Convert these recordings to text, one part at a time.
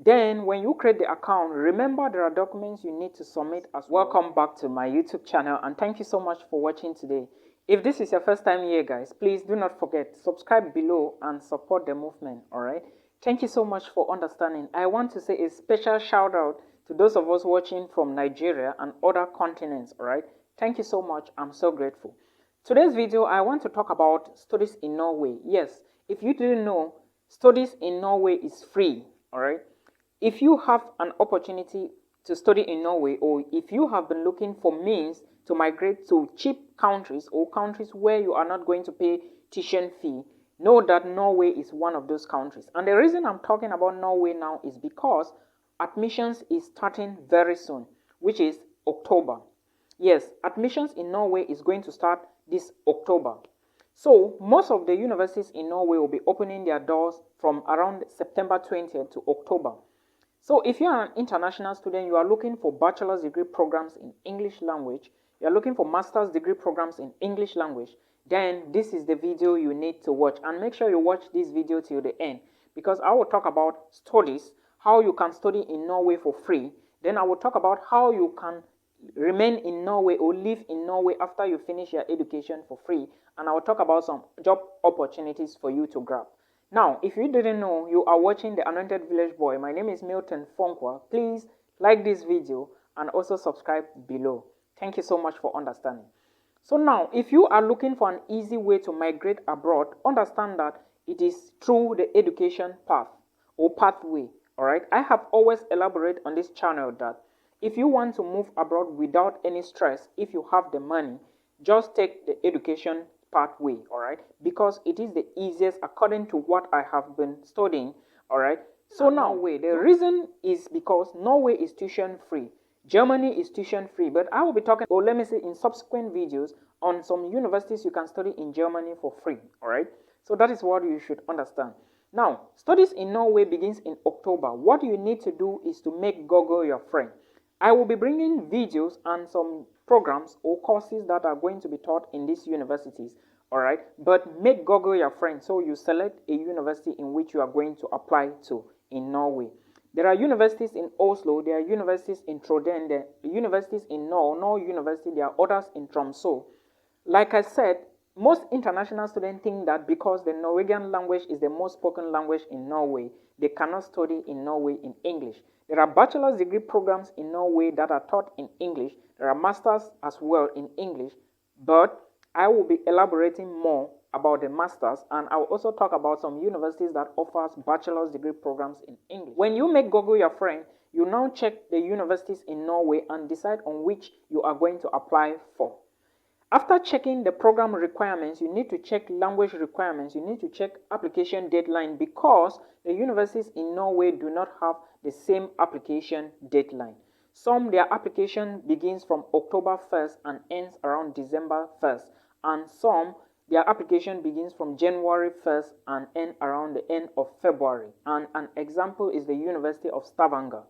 Then when you create the account, remember there are documents you need to submit as well. Welcome back to my YouTube channel, and thank you so much for watching today. If this is your first time here, guys, please do not forget, subscribe below and support the movement, alright? Thank you so much for understanding. I want to say a special shout out to those of us watching from Nigeria and other continents, alright? Thank you so much. I'm so grateful. Today's video, I want to talk about studies in Norway. Yes, if you didn't know, studies in Norway is free, alright? If you have an opportunity to study in Norway, or if you have been looking for means to migrate to cheap countries or countries where you are not going to pay tuition fee, know that Norway is one of those countries. And the reason I'm talking about Norway now is because admissions is starting very soon, which is October. Yes, admissions in Norway is going to start this October. So most of the universities in Norway will be opening their doors from around September 20th to October. So if you are an international student, you are looking for bachelor's degree programs in English language, you are looking for master's degree programs in English language, then this is the video you need to watch. And make sure you watch this video till the end, because I will talk about studies, how you can study in Norway for free. Then I will talk about how you can remain in Norway or live in Norway after you finish your education for free. And I will talk about some job opportunities for you to grab. Now, if you didn't know, you are watching The Anointed Village Boy. My name is Milton Fonkwa. Please like this video and also subscribe below. Thank you so much for understanding. So now, if you are looking for an easy way to migrate abroad, understand that it is through the education path or pathway. Alright, I have always elaborated on this channel that if you want to move abroad without any stress, if you have the money, just take the education pathway, all right, because it is the easiest according to what I have been studying, all right. So now the reason is because Norway is tuition free, Germany is tuition free, but I will be talking, or let me say in subsequent videos, on some universities you can study in Germany for free, all right. So that is what you should understand. Now, studies in Norway begins in October. What you need to do is to make Google your friend. I will be bringing videos and some programs or courses that are going to be taught in these universities, all right? But make Google your friend, so you select a university in which you are going to apply to in Norway. There are universities in Oslo, there are universities in Trondheim, there are universities in Norway University, there are others in Tromsø. Like I said, most international students think that because the Norwegian language is the most spoken language in Norway, they cannot study in Norway in English. There are bachelor's degree programs in Norway that are taught in English. There are masters as well in English. But I will be elaborating more about the masters, and I will also talk about some universities that offers bachelor's degree programs in English. When you make Google your friend, you now check the universities in Norway and decide on which you are going to apply for. After checking the program requirements, you need to check language requirements, you need to check application deadline, because the universities in Norway do not have the same application deadline. Some, their application begins from October 1st and ends around December 1st, and some, their application begins from January 1st and ends around the end of February. And an example is the University of Stavanger.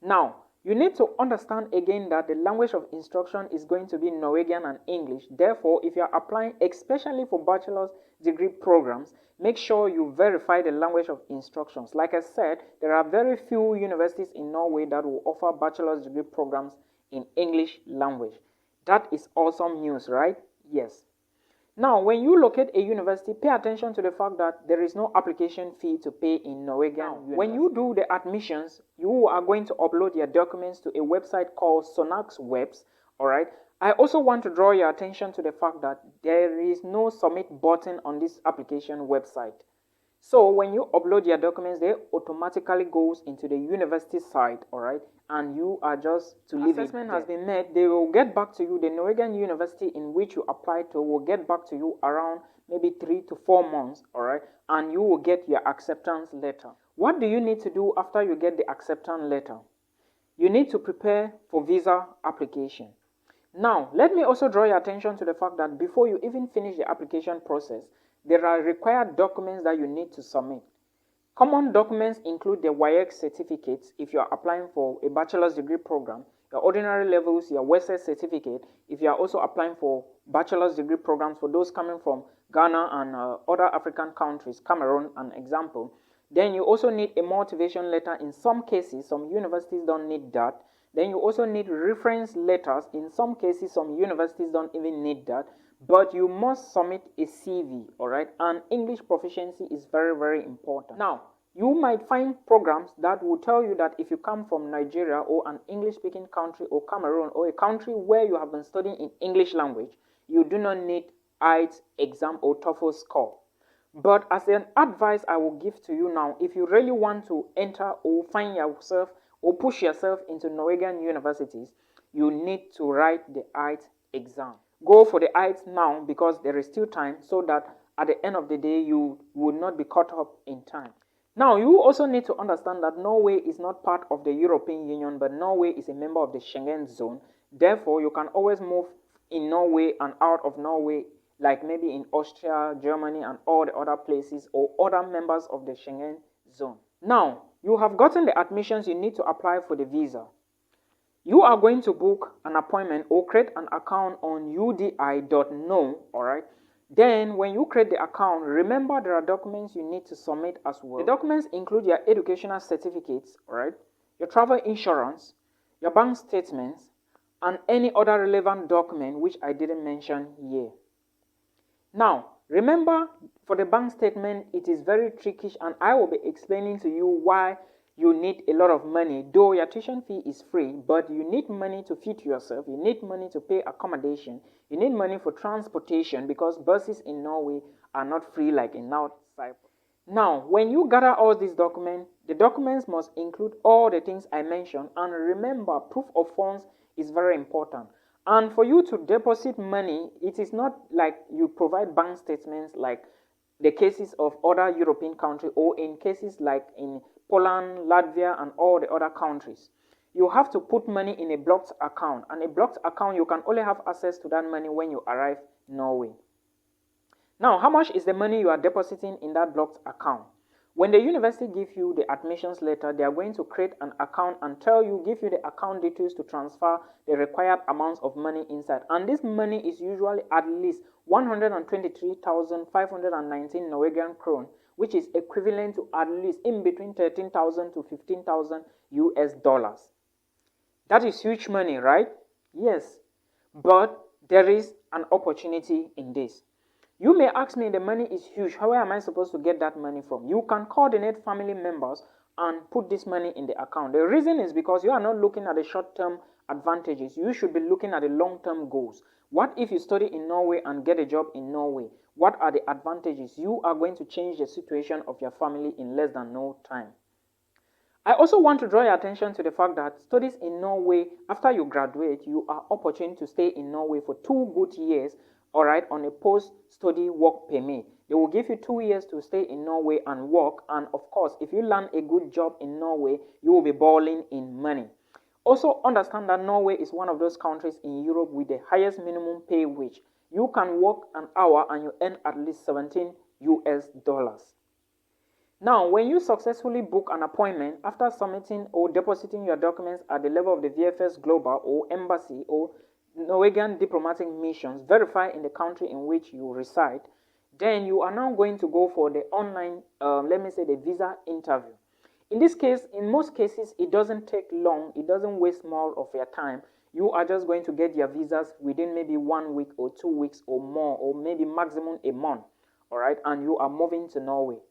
Now, you need to understand again that the language of instruction is going to be Norwegian and English. Therefore, if you are applying especially for bachelor's degree programs, make sure you verify the language of instructions. Like I said, there are very few universities in Norway that will offer bachelor's degree programs in English language. That is awesome news, right? Yes. Now, when you locate a university, pay attention to the fact that there is no application fee to pay in Norwegian. When you do the admissions, you are going to upload your documents to a website called Sonax Webs, all right? I also want to draw your attention to the fact that there is no submit button on this application website. So when you upload your documents, they automatically goes into the university site, all right? And you are just to leave it. Assessment has been made. They will get back to you. The Norwegian university in which you apply to will get back to you around maybe 3 to 4 months, all right? And you will get your acceptance letter. What do you need to do after you get the acceptance letter? You need to prepare for visa application. Now, let me also draw your attention to the fact that before you even finish the application process, there are required documents that you need to submit. Common documents include the WAEC certificates if you are applying for a bachelor's degree program, your ordinary levels, your WSS certificate if you are also applying for bachelor's degree programs for those coming from Ghana and other African countries, Cameroon an example. Then you also need a motivation letter. In some cases, some universities don't need that. Then you also need reference letters. In some cases, some universities don't even need that. But you must submit a CV, all right? And English proficiency is very, very important. Now, you might find programs that will tell you that if you come from Nigeria or an English-speaking country or Cameroon or a country where you have been studying in English language, you do not need IELTS exam or TOEFL score. But as an advice I will give to you now, if you really want to enter or find yourself or push yourself into Norwegian universities, you need to write the IELTS exam. Go for the IELTS now because there is still time, so that at the end of the day you will not be caught up in time. Now, you also need to understand that Norway is not part of the European Union, but Norway is a member of the Schengen zone. Therefore, you can always move in Norway and out of Norway, like maybe in Austria, Germany, and all the other places or other members of the Schengen zone. Now, you have gotten the admissions, you need to apply for the visa. You are going to book an appointment or create an account on udi.no, all right? Then, when you create the account, remember there are documents you need to submit as well. The documents include your educational certificates, all right? Your travel insurance, your bank statements, and any other relevant document which I didn't mention here. Now, remember, for the bank statement, it is very tricky, and I will be explaining to you why you need a lot of money. Though your tuition fee is free, but you need money to feed yourself, you need money to pay accommodation, you need money for transportation, because buses in Norway are not free like in North Cyprus. Now, when you gather all these documents, the documents must include all the things I mentioned, and remember, proof of funds is very important. And for you to deposit money, it is not like you provide bank statements like the cases of other European countries, or in cases like in Poland, Latvia, and all the other countries. You have to put money in a blocked account, and a blocked account, you can only have access to that money when you arrive in Norway. Now, how much is the money you are depositing in that blocked account? When the university gives you the admissions letter, they are going to create an account and give you the account details to transfer the required amounts of money inside. And this money is usually at least 123,519 Norwegian krone, which is equivalent to at least in between 13,000 to 15,000 US dollars. That is huge money, right? Yes, but there is an opportunity in this. You may ask me, the money is huge, how am I supposed to get that money from? You can coordinate family members and put this money in the account. The reason is because you are not looking at the short-term advantages. You should be looking at the long-term goals. What if you study in Norway and get a job in Norway? What are the advantages? You are going to change the situation of your family in less than no time. I also want to draw your attention to the fact that studies in Norway, after you graduate, you are opportune to stay in Norway for 2 good years, all right, on a post-study work permit. They will give you 2 years to stay in Norway and work, and of course, if you land a good job in Norway, you will be balling in money. Also, understand that Norway is one of those countries in Europe with the highest minimum pay wage. You can work an hour and you earn at least 17 US dollars. Now, when you successfully book an appointment after submitting or depositing your documents at the level of the VFS Global or Embassy or Norwegian diplomatic missions verify in the country in which you reside, then you are now going to go for the online, the visa interview. In this case, in most cases, it doesn't take long. It doesn't waste more of your time. You are just going to get your visas within maybe 1 week or 2 weeks or more, or maybe maximum a month, all right? And you are moving to Norway.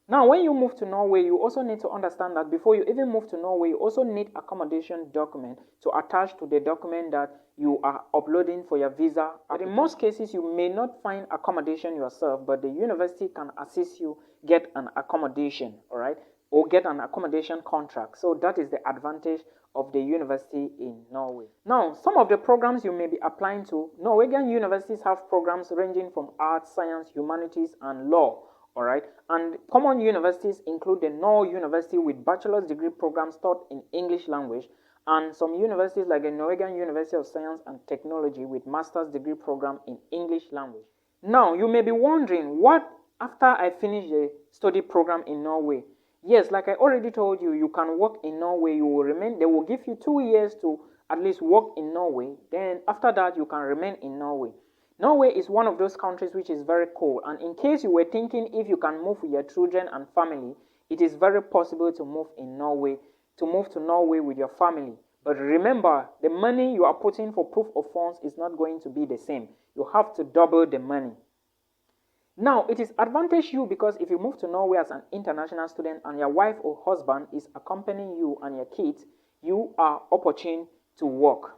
Now, when you move to Norway, you also need to understand that before you even move to Norway, you also need accommodation document to attach to the document that you are uploading for your visa. But in most cases, you may not find accommodation yourself, but the university can assist you get an accommodation, all right, or get an accommodation contract. So that is the advantage of the university in Norway. Now, some of the programs you may be applying to, Norwegian universities have programs ranging from arts, science, humanities, and law. All right, and common universities include the Norway University with bachelor's degree programs taught in English language, and some universities like the Norwegian University of Science and Technology with master's degree program in English language. Now, you may be wondering, what after I finish the study program in Norway? Yes, like I already told you, you can work in Norway. You will remain. They will give you 2 years to at least work in Norway. Then after that, you can remain in Norway. Norway is one of those countries which is very cold, and in case you were thinking if you can move with your children and family, it is very possible to move to Norway with your family. But remember, the money you are putting for proof of funds is not going to be the same. You have to double the money. Now, it is advantage you because if you move to Norway as an international student and your wife or husband is accompanying you and your kids, you are opportune to work.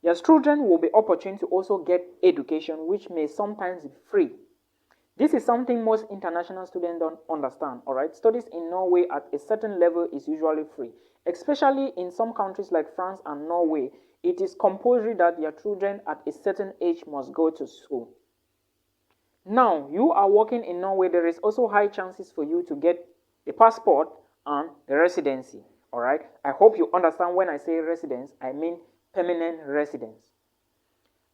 Your children will be opportune to also get education, which may sometimes be free. This is something most international students don't understand, all right? Studies in Norway at a certain level is usually free. Especially in some countries like France and Norway, it is compulsory that your children at a certain age must go to school. Now, you are working in Norway, there is also high chances for you to get the passport and the residency, all right? I hope you understand when I say residence, I mean permanent residence.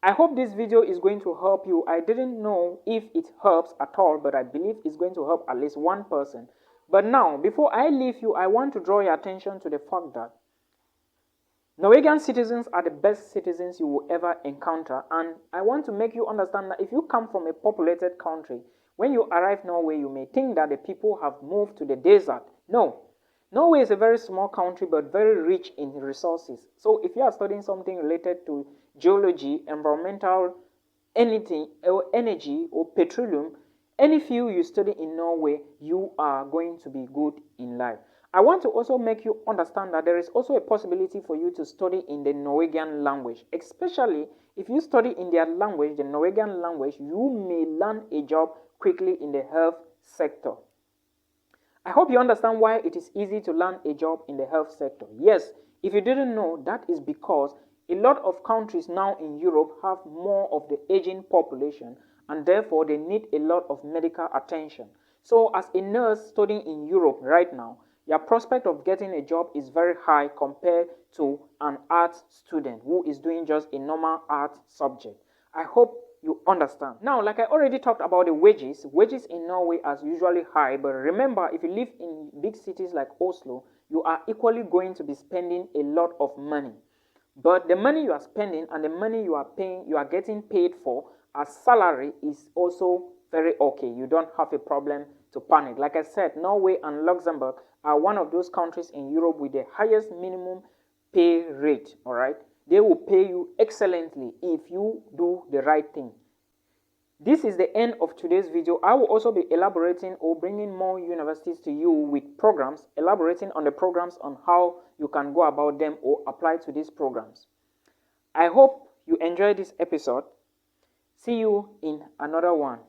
I hope this video is going to help you. I didn't know if it helps at all, but I believe it's going to help at least one person. But now, before I leave you, I want to draw your attention to the fact that Norwegian citizens are the best citizens you will ever encounter, and I want to make you understand that if you come from a populated country, when you arrive in Norway, you may think that the people have moved to the desert. No. Norway is a very small country but very rich in resources. So if you are studying something related to geology, environmental, anything, or energy or petroleum, any field you study in Norway, you are going to be good in life. I want to also make you understand that there is also a possibility for you to study in the Norwegian language. Especially if you study in their language, the Norwegian language, you may land a job quickly in the health sector. I hope you understand why it is easy to land a job in the health sector. Yes, if you didn't know, that is because a lot of countries now in Europe have more of the aging population and therefore they need a lot of medical attention. So as a nurse studying in Europe right now, your prospect of getting a job is very high compared to an art student who is doing just a normal art subject. I hope you understand. Now, like I already talked about the wages in Norway are usually high, but remember, if you live in big cities like Oslo, you are equally going to be spending a lot of money. But the money you are spending and the money you are getting paid for as salary is also very okay. You don't have a problem to panic. Like I said, Norway and Luxembourg are one of those countries in Europe with the highest minimum pay rate, all right? They will pay you excellently if you do the right thing. This is the end of today's video. I will also be elaborating or bringing more universities to you with programs, elaborating on the programs on how you can go about them or apply to these programs. I hope you enjoyed this episode. See you in another one.